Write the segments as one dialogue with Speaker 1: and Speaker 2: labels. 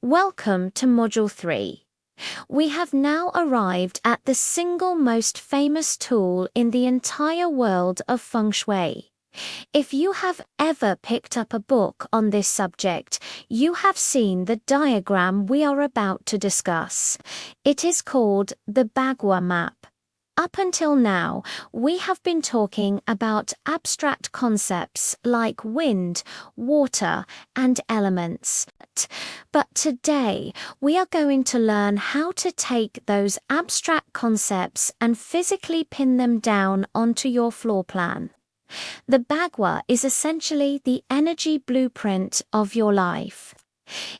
Speaker 1: Welcome to Module 3. We have now arrived at the single most famous tool in the entire world of feng shui. If you have ever picked up a book on this subject, you have seen the diagram we are about to discuss. It is called the Bagua map. Up until now, we have been talking about abstract concepts like wind, water, and elements. But today, we are going to learn how to take those abstract concepts and physically pin them down onto your floor plan. The Bagua is essentially the energy blueprint of your life.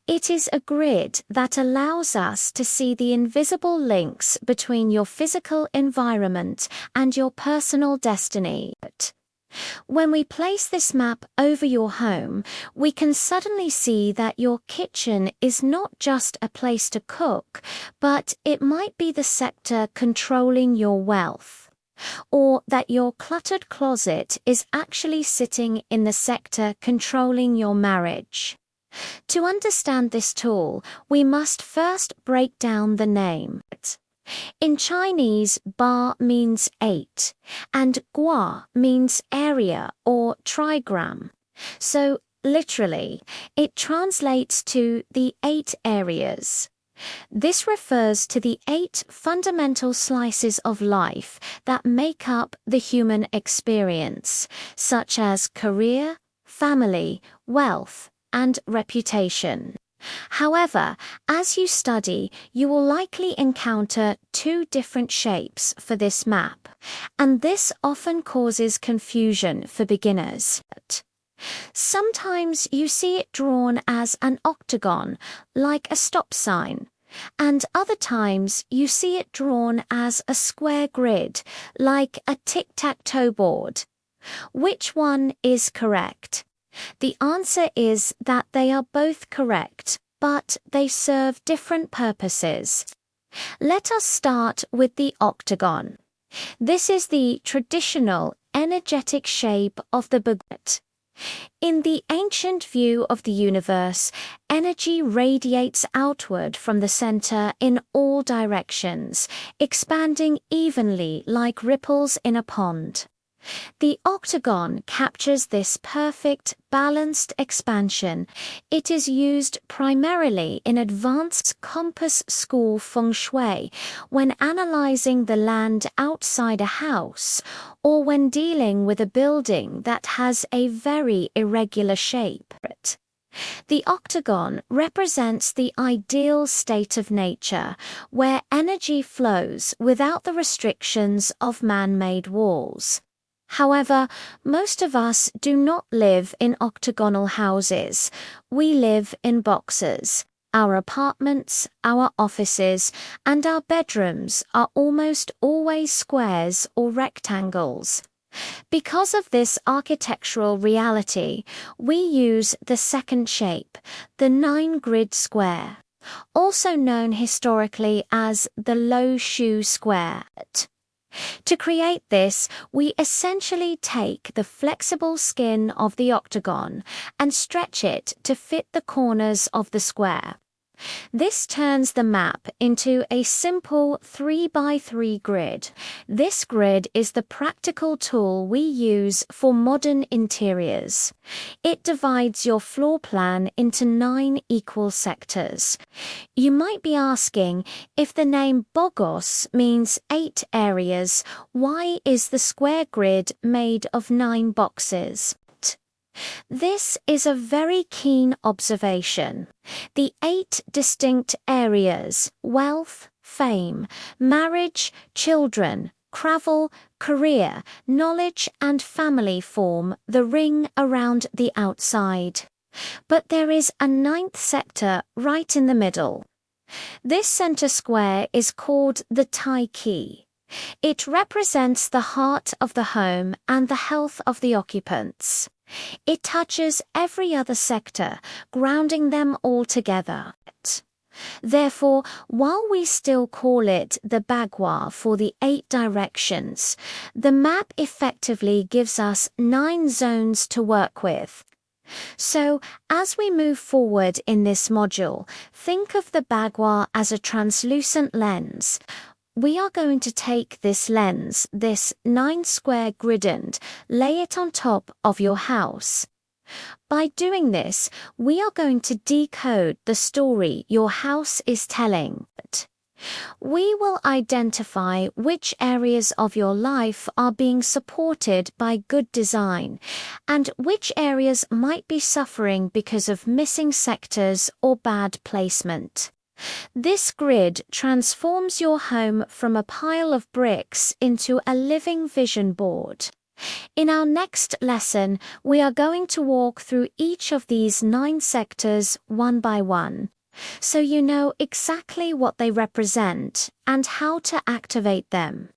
Speaker 1: It is a grid that allows us to see the invisible links between your physical environment and your personal destiny. When we place this map over your home, we can suddenly see that your kitchen is not just a place to cook, but it might be the sector controlling your wealth. Or that your cluttered closet is actually sitting in the sector controlling your marriage. To understand this tool, we must first break down the name. In Chinese, ba means 8, and gua means area or trigram. So, literally, it translates to the 8 areas. This refers to the 8 fundamental slices of life that make up the human experience, such as career, family, wealth, and reputation. However, as you study, you will likely encounter 2 different shapes for this map, and this often causes confusion for beginners. Sometimes you see it drawn as an octagon, like a stop sign, and other times you see it drawn as a square grid, like a tic-tac-toe board. Which one is correct? The answer is that they are both correct, but they serve different purposes. Let us start with the octagon. This is the traditional, energetic shape of the Bagua. In the ancient view of the universe, energy radiates outward from the center in all directions, expanding evenly like ripples in a pond. The octagon captures this perfect, balanced expansion. It is used primarily in advanced compass school feng shui when analyzing the land outside a house or when dealing with a building that has a very irregular shape. The octagon represents the ideal state of nature, where energy flows without the restrictions of man-made walls. However, most of us do not live in octagonal houses. We live in boxes. Our apartments, our offices, and our bedrooms are almost always squares or rectangles. Because of this architectural reality, we use the second shape, the 9-grid square, also known historically as the low shoe square. To create this, we essentially take the flexible skin of the octagon and stretch it to fit the corners of the square. This turns the map into a simple 3x3 grid. This grid is the practical tool we use for modern interiors. It divides your floor plan into 9 equal sectors. You might be asking, if the name Bogos means 8 areas, why is the square grid made of 9 boxes? This is a very keen observation. The 8 distinct areas, wealth, fame, marriage, children, travel, career, knowledge, and family form the ring around the outside. But there is a 9th sector right in the middle. This center square is called the Tai Chi. It represents the heart of the home and the health of the occupants. It touches every other sector, grounding them all together. Therefore, while we still call it the Bagua for the 8 directions, the map effectively gives us 9 zones to work with. So, as we move forward in this module, think of the Bagua as a translucent lens. We are going to take this lens, this 9-square grid, and lay it on top of your house. By doing this, we are going to decode the story your house is telling. We will identify which areas of your life are being supported by good design and which areas might be suffering because of missing sectors or bad placement. This grid transforms your home from a pile of bricks into a living vision board. In our next lesson, we are going to walk through each of these 9 sectors one by one, so you know exactly what they represent and how to activate them.